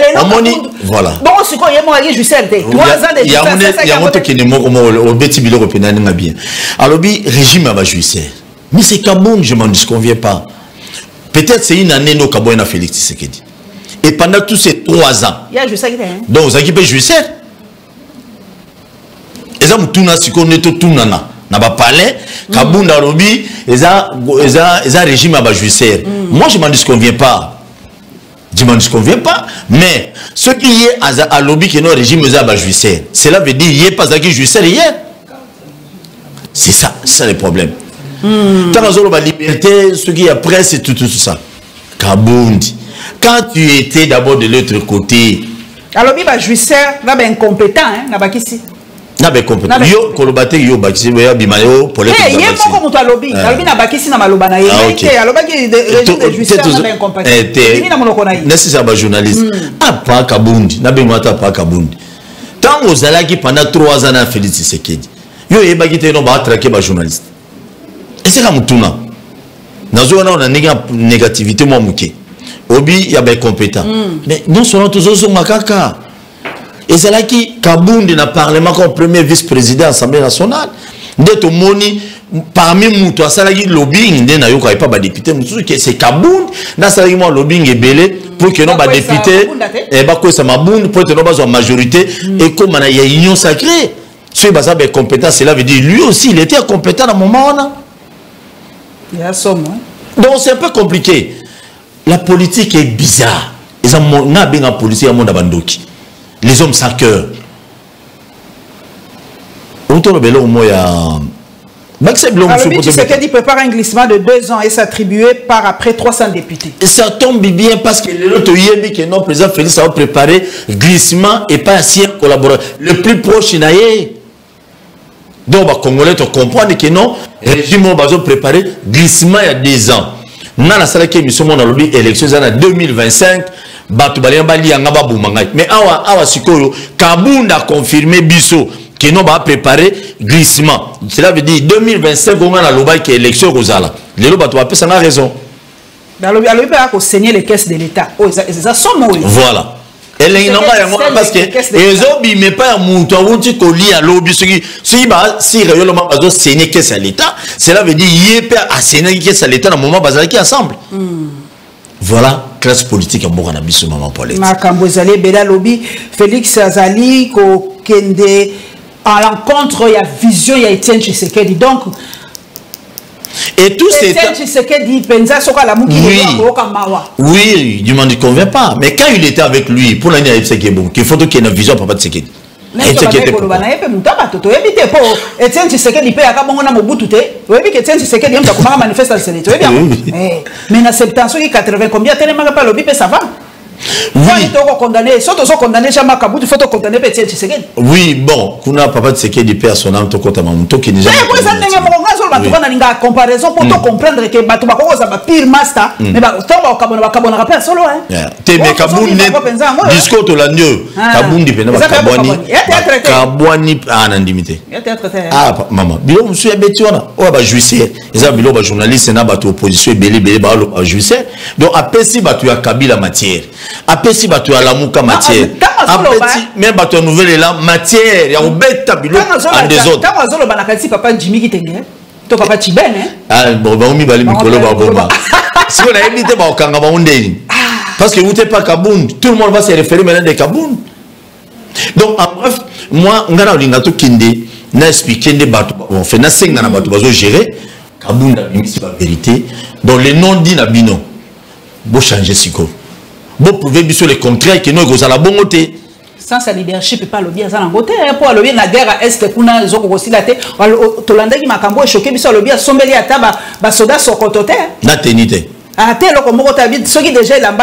voilà. Bon siko yemo ali justice 3 ans de justice. Il y a monté qui ne mo au beti bilo repena nga bien. Alors bi régime à justice. Mais c'est Kabundi, je m'en disconviens pas. Peut-être c'est une année no Kabundi Félix Tshisekedi. Et pendant tous ces 3 ans. Il y a justice donc vous avez justice. Et ça mutuna siko neto tunana. Na ba palais Kabundi Robi eza régime à justice. Moi je m'en disconviens pas. Mais ce qui est à lobby qui est non régime à justice. Cela veut dire il est pas à qui justice hier. C'est ça le problème. Tant que la liberté, ce qui est après c'est tout ça. Kabundi. Quand tu étais d'abord de l'autre côté. Alors il va justice là ben incompétent hein na ba kisi. Na be compétent yo kolobate yo bakisi ya bimayo polé eh yé moko muto alobi na bakisi na maloba na ye ke alobaki de justice na ben compétent ni na monoko na ye nécessaire ba journaliste apa Kabundi na be ngata apa Kabundi tant ozalaki pendant 3 ans na Félix Tshisekedi yo yebaki te no ba traquer ba journaliste et c'est comme mutuna nazo na négativité moi muke obi ya ba compétent mais non seulement tous makaka. Et c'est là que Kabundi na parlement comme premier vice-président de l'Assemblée nationale. D'être moni parmi nous, toi, ça lagi lobbying, n'a eu pas de député. C'est Kabundi, n'a ça moi lobbying est belé pour que nos députés, et bah quoi ça Mabound pour que nos majorité et comme il y a union sacrée. Si bah ça ben compétent, cela veut dire lui aussi il était compétent à un moment là. Il y a ça moi. Donc c'est un peu compliqué. La politique est bizarre. Ils ont bien en politique à monde abandoki. Les hommes sans cœur. Autour de Bélo, moi, il y a. Tshisekedi prépare un glissement de 2 ans et s'attribuer par après 300 députés. Et ça tombe bien parce que l'autre Yébi que notre président Félix a préparé glissement et pas si un collaborateur. Le plus proche, il y a. Donc, les Congolais comprennent que non, le régime a préparé glissement il y a 2 ans. Dans la salle qui est mise sur l'élection en 2025. Mais awa sikoyo Kabundi a confirmé biso que nous va préparer glissement. Cela veut dire 2025 on a la loba qui est élection rosala. Les loba tu as ça raison. Alors il va saigner les caisses de l'État. Oh ça somme voilà. Et les non parce que les obi mais pas muto awuti ko li à lobby si ba si réellement bazo saigner caisse à l'État, cela veut dire yé a saigner caisse à l'État dans moment bazaki ensemble. Voilà classe politique à Morana Bissou maman Paulette. Makambo ezali bela lobby Félix Azali ko kende à l'encontre il y a vision il y a Etienne Tshisekedi donc et tout c'est Etienne Tshisekedi penza soka la muki oui du monde ne convient pas mais quand il était avec lui pour l'année avec Tshisekedi qu'il faut qu'il y ait une vision papa Tshisekedi. Etienne Tshisekedi pe akabongo na Mobutu te oyebi que Etienne Tshisekedi aime comment manifester le Sénégal mais na 70 80 combien tellement pas lobby pe ça va oui il faut condamner surtout sont condamner Jean Kabutu il faut condamner Etienne Tshisekedi oui bon kuna papa Tshisekedi personnel to kota mamuto qui déjà mais ça ndenge monga sur batu kana ninga comparaison pour to comprendre que batu bakoko za pire master mais ba to bakabona rappel solo hein te mais Kabundi discours to la nyo Kabundi pena kabwani anandimité ah maman bilo musu ya betiona o ba juicier eza bilo ba journaliste na batu opposition belé ba juicier donc apesi batu ya Kabila matière apesi bato ya lamuka matière apesi même bato ya nouvelle là matière ya obeta bilo en désordre tant azolo banakati papa Jimmy Kitenge to papa Chibene ah bon ba mi bali mikolo ba bomba si on a évité ba okanga ba ondeni parce que vous n'êtes pas Kabound tout le monde va se référer maintenant de Kabound donc en bref moi ngana olinga to kinde na expliquer des bateaux on fait na 5 na bateau bazo gérer Kabound a mis la vérité donc les noms dit na bino bo changer siko bo prouver biso le contraire que nous go la bonté sans sa leadership pas le bien ça ngote pour le bien na guerre est kuna zoko kosilate to landaki makambo choqué biso le bien sombeli ata ba soda sokotote na tenité ah te loko moko tabi soki déjà il a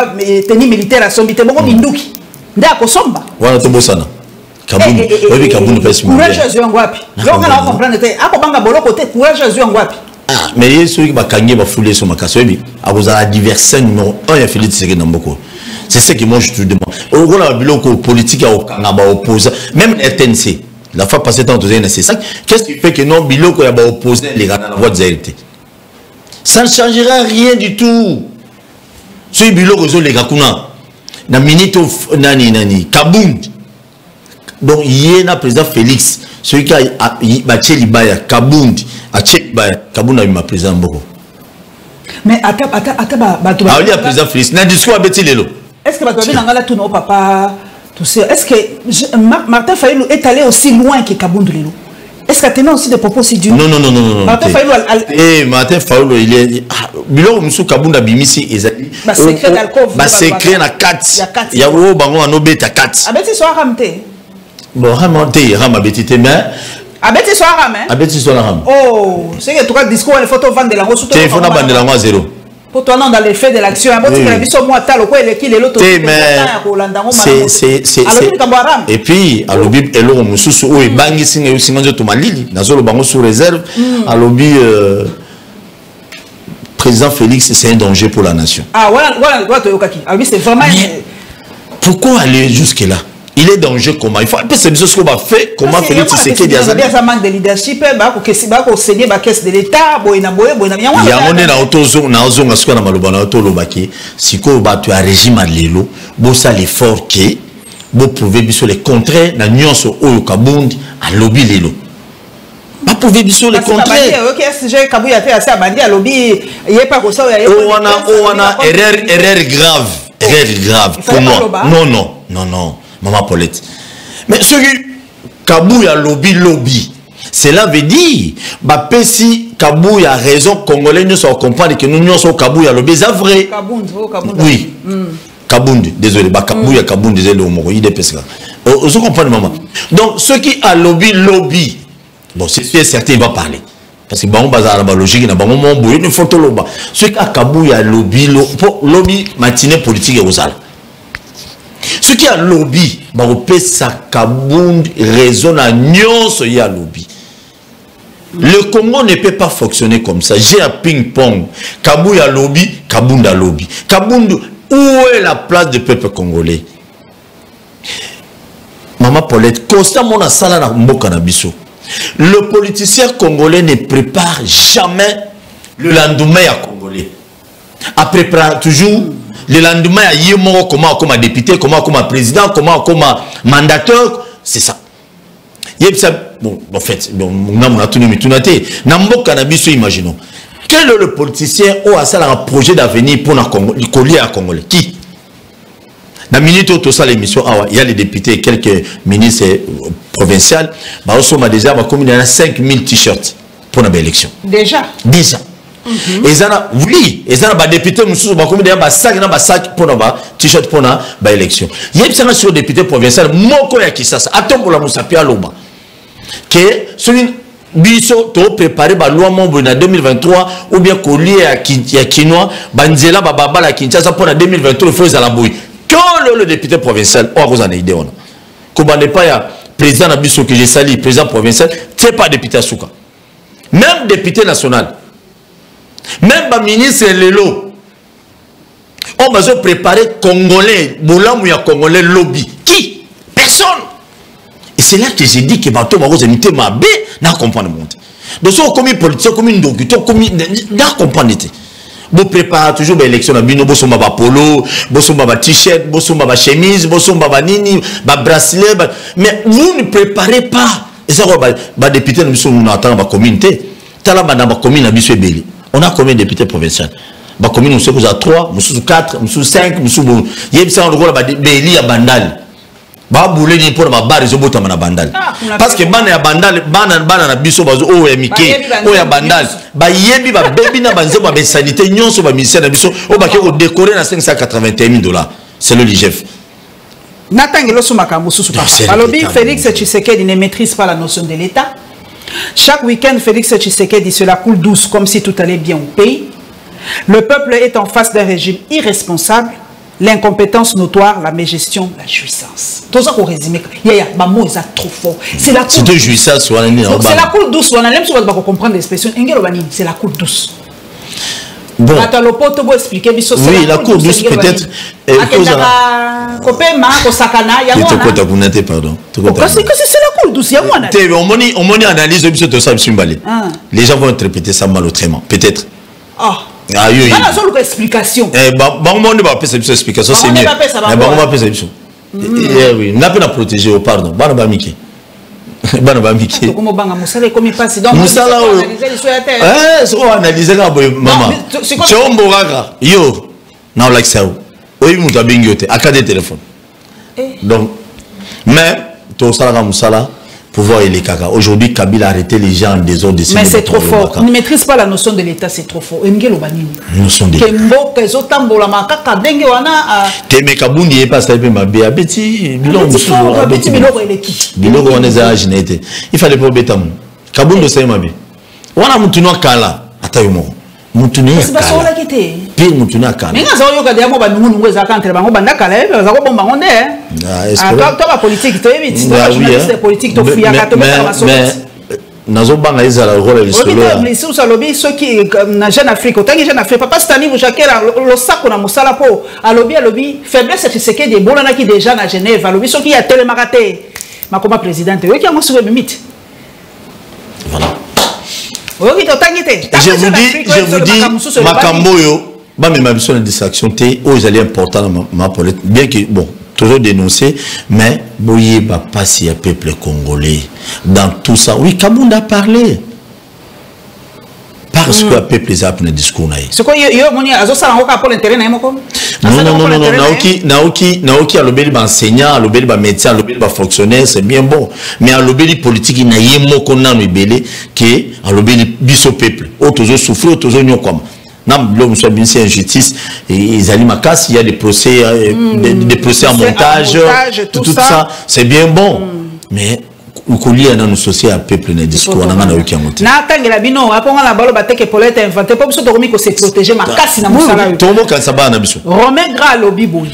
tenue militaire à sombité bongo binduki nda ko somba wana to bosana Kabound oui Kabound pèse courage azio ngwapi donc on a comprendre te akobanga boloko te courage azio ngwapi ah mais yeso ki bakangi ba foulé sur makaso bi akozala adversaire numéro 1 ya Félix Tshisekedi Namboko c'est ce que moi je te demande on a biloko politique à opposé même RTNC la fois passée tant c'est ça qu'est-ce qui fait que non biloko ya ba opposé les gars dans la voie de vérité ça ne changera rien du tout ce biloko zo les gars kuna na minute nani Kabound donc il y a président Félix celui qui a battu Libaya Kabound a check Kabound a eu ma président Mboko mais ata ah il y a président Félix na discours à Betty Lelo est-ce que tu as dit que papa tout ça est-ce que Martin Fayulu est allé aussi loin que Kabound Lelo est-ce que tu as aussi des propos si durs non Martin Fayulu Martin Fayulu il est bilo musu Kabound abimisi ezali ba secret d'alcove ba secret na 4 ya wo bango anobeta 4 abeti so ramte bon ramonter ramabetité mais abeti so ramé abeti so ram oh c'est que tu as discours les photos vendre la route téléphone na bande la 0 pour toi non dans les faits de l'action et puis à lobby elo mususu o ebangi singa yo singa to malili nazolo bango sous réserve à lobby président Félix c'est un danger pour la nation voilà c'est vraiment pourquoi aller jusque là il est dangereux comment il faut c'est ce qu'on va faire comment Félix Tshisekedi ça manque de leadership ko saigner ba caisse de l'état boina ya on est na otozo na ozonga siko na maloba na otolo baki siko ba tu a régime lelo bo ça l'effort que bo prouver biso le contraire na nuance o Kabound a lobby lelo ba prouver biso le contraire OK j'ai Kabuya fait assez bandi a lobby il est pas ko ça on a erreur grave pour moi non Maman Paulette. Mais ce que Kabuya lobby, cela veut dire, si Kabuya a raison, Congolais nous sommes comprendre que nous sommes Kabuya lobby, c'est vrai. Kabound. Oui. Kabound, désolé, Kabuya Kabound, désolé, il est pesca. Vous comprenez, maman. Donc, ceux qui a lobby, bon, c'est sûr, certains vont parler. Parce que bon, bazar la logique, il y a bon moment, il y a une photo là-bas. Ceux qui a Kabuya lobby, matinée politique et aux alpes. Ce qui a lobby, sa Kabound raisonne à nyonso ya lobby. Le Congo ne peut pas fonctionner comme ça. J'ai un ping-pong. Kabuya lobby, Kabound a lobby. Kabound, où est la place du peuple congolais? Maman Paulette, constamment na sala na mboka na biso. Le politicien congolais ne prépare jamais le lendemain à Congolais. Il prépare toujours le lendemain à Yémo, comment comme député, comment comme président, comment comme mandateur, c'est ça. Bon, en fait, on a tout mis tout noté. Nambo cannabis, imaginons. Quel est le politicien ou a ça un projet d'avenir pour le collier à Congolais? Qui? Dans la minute où tout ça l'émission, il y a les députés et quelques ministres provinciaux. On a déjà 5000 t-shirts pour l'élection. Déjà. Et ça, oui, et ça, les députés, nous avons des sacs pour t-shirt pour l'élection. Il y a des sur députés provinciaux, moko ya Kisasa, attends pour la Moussapia Loma. Que celui biso to préparé ba loi mombo na 2023 ou bien collier à Kinois, banzela bababa la Kinshasa pour 2023 il faut à la bouille. Quand le député provincial, on vous en a idée on. Comme n'est pas ya président Nabiso que j'ai sali, président provincial, c'est pas député Souka. Même député national. Même le ministre Lelo, on va se préparer Congolais, Boulamouya Congolais lobby. Qui? Personne. Et c'est là que j'ai dit que Bato Maro Zemite Mabé n'a comprendre le monde. Donc, si on comme politique, comme une docuteur, comme n'a comprendre. Vous préparez toujours l'élection à bino, vous sommes ba polo, vous sommes ba t-shirt, vous sommes ba chemise, vous sommes ba nini, ba bracelet, mais vous ne préparez pas. Et ça va député nous sommes attend ba communauté. Tala ba na commune na biso ebeli. On a combien de députés provinciaux? Ba commune nous sommes à 3, nous sommes 4, nous sommes 5, nous sommes yebisa on regola ba beli à bandal. Ba boule ni pour ma bar zo bota na bandal. Parce que bana ya bandal bana na biso bazo o ya mike o ya bandal ba yebi ba bebi na banzo ba sanité nyonso ba ministère na biso o ba ke o décorer na $581,000. C'est le l'IGF. Natangelo Soumakambo Sousouka. Alobi Félix Tshisekedi ne maîtrise pas la notion de l'État. Chaque week-end, Félix Tshisekedi cela coule douce comme si tout allait bien au pays. Le peuple est en face d'un régime irresponsable. L'incompétence notoire, la mégestion, la jouissance. Tout ça qu'on résume. Maman, ils sont trop fort. C'est la coule douce. C'est la coule douce. On a même souvent pas comprendre l'expression. C'est la coule douce. Bon. Oui, la coule douce peut-être. C'est la coule douce. On analyse les gens vont interpréter ça mal autrement. Peut-être. Ah. Ah, oui. On a explication. On va faire cette explication. C'est mieux. On va faire cette oui. On a pas protéger au pardon. On va Miki. On va Miki. Comment banga musala comme passe donc musala on analyser là maman. Chomboraga. Yo. Na like ça. Oui, muta bingote akade téléphone. Donc mais to sala musala pouvoir et les caca. Aujourd'hui, Kabila a arrêté les gens en désordre. Mais c'est trop fort. Il ne maîtrise pas la notion de l'État, c'est trop fort. Notion de l'État. Il fallait pas bêter. Kabundo c'est ma vie. On a montuno kala. Attends Mutune kala. Pire mutune kala. Mais ngaza oyoka dia mo ba nungu ngweza kantre bango banda kala ebe za ko bomba ngonde toi politique to ebiti c'est politique to fuya ka to ba so mais nazo banga ezala rôle le solo mais si ça lobby ceux qui na Jeune Afrique autant que Jeune Afrique papa Stani vous jakela lo sako na musala po alobi faiblesse c'est ce qui est bolana qui déjà na Genève alobi ceux qui a tellement raté makoma présidente yo ki ngo sur le mythe voilà. Je vous dis, Makamboyo, mais ma mission de distraction, ils allaient important ma politique, bien que, bon, toujours dénoncé, mais, Boye va passer un peuple congolais dans tout ça. Oui, Kabound a parlé. Parce que le peuple a appris le discours. C'est quoi, pour l'intérêt, non, Naoki, à l'obéli enseignant, à l'obéli médecin, à l'obéli fonctionnaire, c'est bien bon. Mais à l'obéli politique, il n'y a rien qu'on a obéli que à l'obéli biso peuple. Autour souffrir, autour de comme. L'homme soit bien c'est injustice. Ils allaient ma casse, il y a des procès, des procès en montage, tout ça, c'est bien bon. Mais nous collions dans nos sociétés à peuple ne discours on a na aucun motif. Na tangela bino aponga la balo bateke polete inventé pas biso tokomi ko se protéger makasi na musala yo. Tomo kan saba na biso. Romain Gras lobi boyi.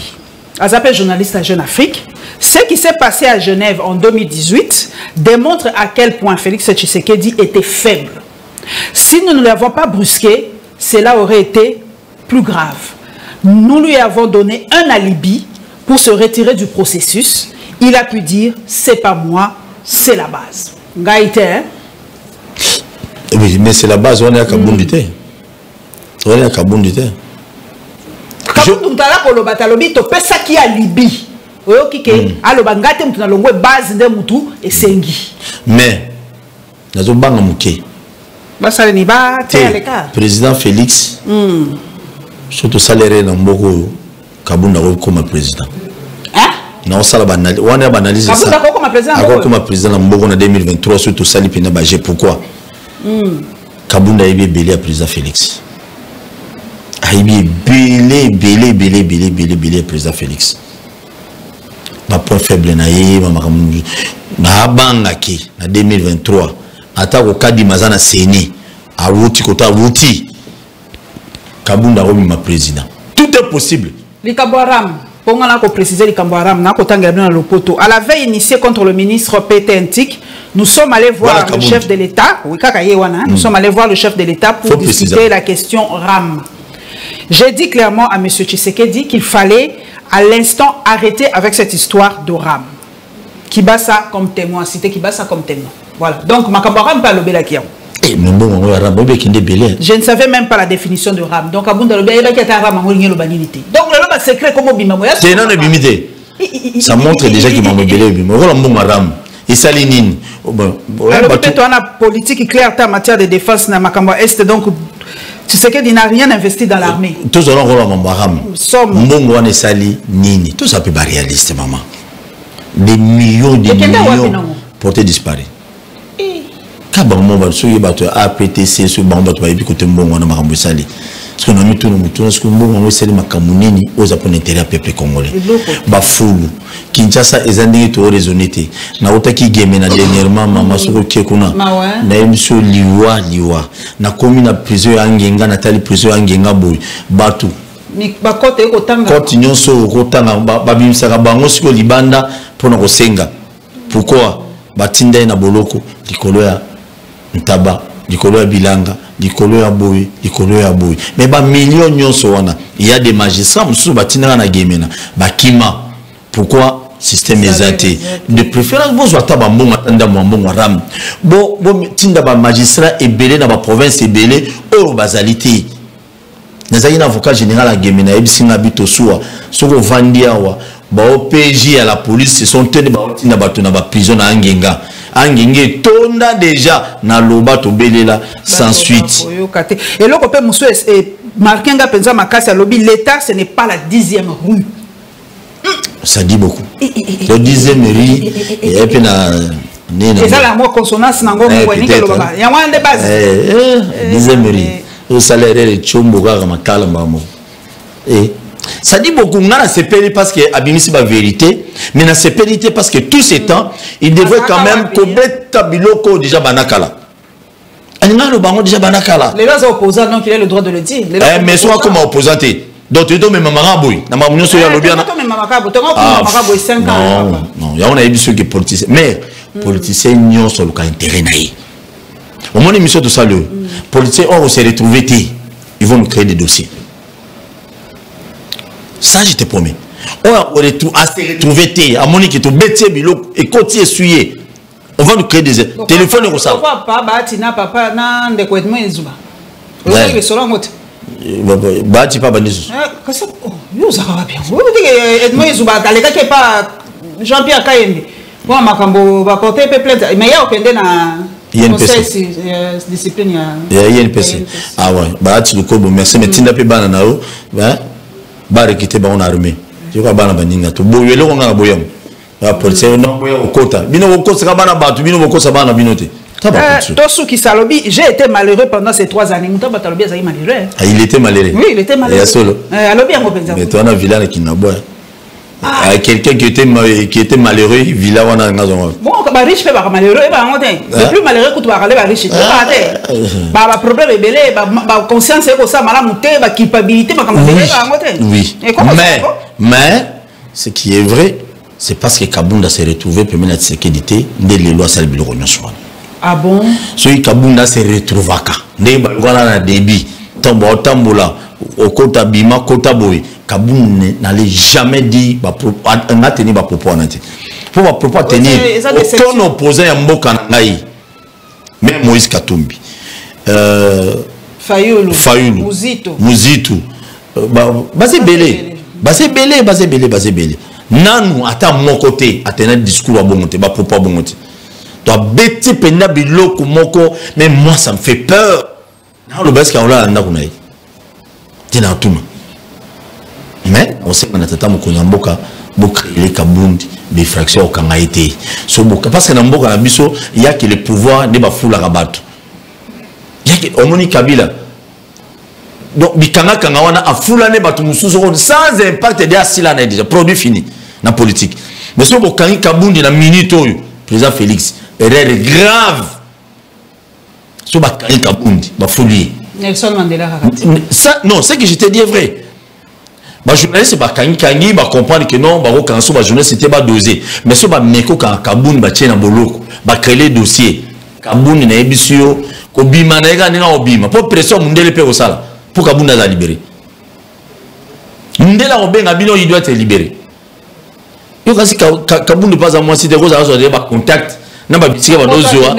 Azapé journaliste à Jeune Afrique. Ce qui s'est passé à Genève en 2018 démontre à quel point Félix Tshisekedi était faible. Si nous ne l'avons pas brusqué, cela aurait été plus grave. Nous lui avons donné un alibi pour se retirer du processus. Il a pu dire c'est pas moi. C'est la base. Gaïté, hein? Oui, mais c'est la base, on est à Kaboundité. On est à Kaboundité. Kaboundité, on est à Kaboundité. On est à Kaboundité. On est à Kaboundité. On est à base de Moutou et Sengi. Mais, nous avons bang mouké. Président Félix, surtout salaire dans Mboko, Kaboundé comme président. Non, ça va analyser. On a analysé ça. Comme président en 2023, surtout ça, pourquoi Kabounda est belé à président Félix. Il est belé à président Félix. Ma point faible naïe, ma bangaki en 2023. Attaque au cas d'Imazana Séni, à Routi, Kota Routi. Kabounda est ma président. Tout est possible. Les Kaboaram. Pour préciser les à la veille initiée contre le ministre Pété Ntik, nous sommes allés voir le chef de l'État. Nous sommes allés voir le chef de l'État pour discuter la question RAM. J'ai dit clairement à M. Tshisekedi qu'il fallait à l'instant arrêter avec cette histoire de RAM. Kibasa comme témoin, cité Kibasa comme témoin. Voilà. Donc, Makabaram pas le Belakian. Eh, mais bon, je ne savais même pas la définition de RAM. Donc, à bout de l'obéir, il y a un RAM, il y a le banalité. Donc, le secret, comment bimamo? C'est non bimité. Ça montre déjà qu'il m'a mobilisé. Mais voilà, bon, RAM. Et ça, Lénine. Alors, peut-être on a politique claire en matière de défense dans Makamba Est. Donc, tu sais qu'il n'a rien investi dans l'armée. Tous allons voir mon baram. Mbongo ane sali nini. Tout ça peut pas réaliste, maman. Des millions portés disparus. Quand on va sur les APTC, sur le bateau, et puis côté Mbongo ane makambo sali. Parce qu'on a mis tout le monde, parce que Mbongo ane sali makamunini aux Japonais intérêt à peuple congolais. Bafoulou. Kinshasa ezandingi to raisonner te na otaki game na dernièrement mama soko kekuna na émission liwa na komi na prison ya ngenga na tali prison ya ngenga boy batu ni bakote ko tanga kote nyonso ko tanga babimisaka bango siko libanda pona ko senga pourquoi batinda na boloko likolo ya ntaba likolo ya bilanga likolo ya boy mais ba millions nyonso wana il y a des magistrats musu batinda na game na bakima pourquoi système exalté de préférence bon soit taba mbongo atanda mbongo ram bon tinda ba magistrat ebelé na ba province ebelé o bazalité nazali na avocat général à Gemena ebisinga bito soa soko vandia wa ba OPJ à la police se sont tenus ba tinda bato na ba prison na Angenga tonda déjà na loba to belela sans suite et le copé musu marquinga penza makasi à lobby l'état ce n'est pas la 10e rue. Ça dit beaucoup. Le 10e mairie et puis c'est ça la consonance nango ngweni ke loba ya wande base 10e mairie le salaire est chombo ga makala mamo et ça dit beaucoup ngana c'est payé parce que abimisi ba vérité mais na c'est payé parce que tout ce temps il devrait quand même kobeta biloko déjà banakala aninga lo bango déjà banakala les gens opposants donc il a le droit de le dire mais soit comme opposanté. Donc tu dois me mamaboui. Na mamunyo so ya lobia na. Non, ya on a émission qui politicien. Mais politicien nyon sur le cas intérêt naï. Au moins émission de ça le politicien on se retrouver ils vont nous créer des dossiers. Ça je te promets. On va se retrouver à moni qui to bêtier bilo et côté essuyer. On va nous créer des téléphones comme ça. Pourquoi pas batina papa na ndeko Edmond Ezuba. Oui, selon moi. Bati pas banisu. Qu'est-ce que vous avez bien? Vous dites Edmond Ezuba daleka ke pas Jean-Pierre Kayembe. Bon makambo va porter plainte mais il y a aucun na conseil discipline ya INPC. Ah ouais, bati le kobo merci mais tinda pe bana nao ba rekité ba on armée. Je crois bana baninga to boyelo ko ngana boyam. La police non boya okota. Bino okota ka bana batu bino okota bana binote. Tosu qui salobi, j'ai été malheureux pendant ces 3 années. Malheureux. Ah, il était malheureux. Oui, il était malheureux. Mais toi, on a villa qui n'a pas. Quelqu'un qui était malheureux, villa on a bon, riche pas malheureux, le plus malheureux que tu vas aller riche. Bah problème est belé, bah conscience c'est que ça mal monté, bah culpabilité, bah oui. Mais ce qui est vrai, c'est parce que Kabunda s'est retrouvé pour mettre sécurité dès les lois salles bilorogno. Ah bon? Celui Kabunda se retrouvaka. Voilà la débit. Tambola. Au Kota Bima, Kota Boy. Kabunda n'allait jamais dire. On a tenu ma propos. Pour ma propos tenir. Aucun opposant à Mboka Naï. Même Moïse Katumbi. Fayoulou. Muzito. Basé belé. Nanou, à mon côté, à tenir discours à bon côté. Ba propos à bon côté. Toi bêti pena biloko moko mais moi ça me fait peur. Non le bas qu'on a na kunaï. Tina tuma. Mais on sait qu'on a tata moko nyamboka boka les kabundi des fractions kangaité. So boka parce que na mboka na biso il y a que le pouvoir ne ba fula rabato. Il y a que omoni Kabila. Donc bikanga kangawana a fula ne batu mususu sans impact de asila na déjà produit fini na politique. Mais so boka kabundi na minute oyo président Félix erreur grave sur Bakari Kabundi, Bafouli. Nelson Mandela. Ça, non, ce que je te dis est vrai. Les journalistes va comprendre que non, les journalistes c'était pas dosé. Mais si Meko Kabundi va tirer un boloko, va créer les dossiers. Kabundi na ebisio, Kobima na ega na obima. Pour pression Mundele pe osala, pour Kabundi la libérer. Mundela obenga bino il doit être libéré. Yo kasi Kabundi pas à moi si des choses à contact na ba bitika ba nozwa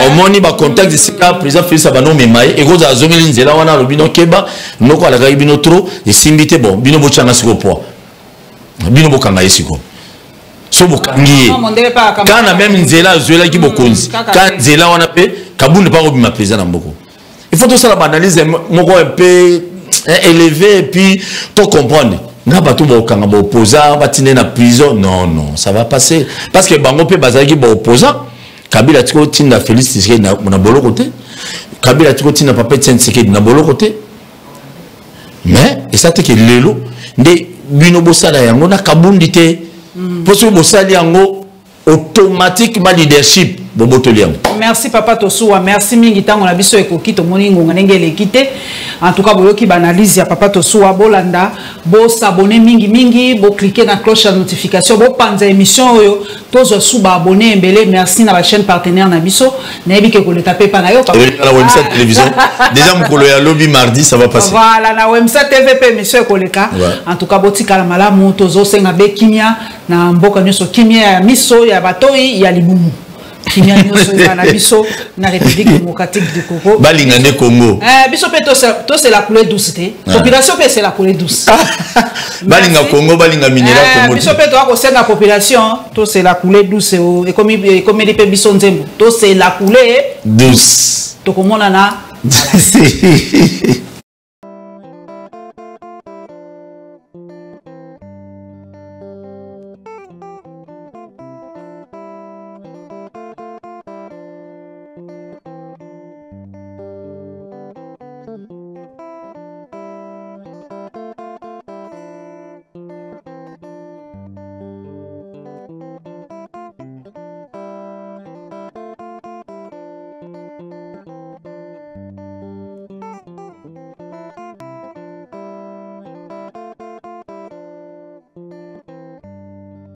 omoni ba contact sika président Félix Abano memaye et goza azongeli nzela wana lobino keba noko ala ga bino trop esimbite bon bino bochanga siko po bino bokanga esiko so bokangi kana même nzela azwela ki bokonzi kan nzela wana pe kabunde pa kobima président na mboko il faut tout ça la analyse moko un peu élevé et puis to comprendre na bato bokanga ba opposant batine na prison non ça va passer parce que bango pe bazaki ba opposant Kabila tiko tinda Félix Tshisekedi na bolo côté Kabila tiko tinda Papa Tshisekedi na bolo côté mais et ça te que lelo nde bino bosala yango na kabundi te parce que bosali yango automatiquement leadership bobotoli yango. Merci Papa Tosuwa, merci mingi tango na biso ekoki to moni ngonga ndenge lekite. En tout cas boyoki ba analyse ya Papa Tosuwa bolanda bo s'abonner mingi bo cliquer na cloche de notification bo panza émission oyo tozo suba abonner mbele merci na ba chaîne partenaire na biso na ebike ko le taper pa na yo papa. Oui, na website télévision. Déjà mukolo ya lobby mardi ça va passer. Voilà na website TVP monsieur koleka. En tout cas botika la malamu tozo senga be kimia na mboka nyoso kimia ya miso ya batoi ya libumu. Kimia nyoso ya na biso na République démocratique du Congo. Balingane Congo. Biso pe to c'est la couleur douce té. Population pe c'est la couleur douce. Balinga Congo, balinga minera Congo. Biso pe to ko senga population, to c'est la couleur douce et comme les pe biso nzembo, to c'est la couleur douce. To komona na.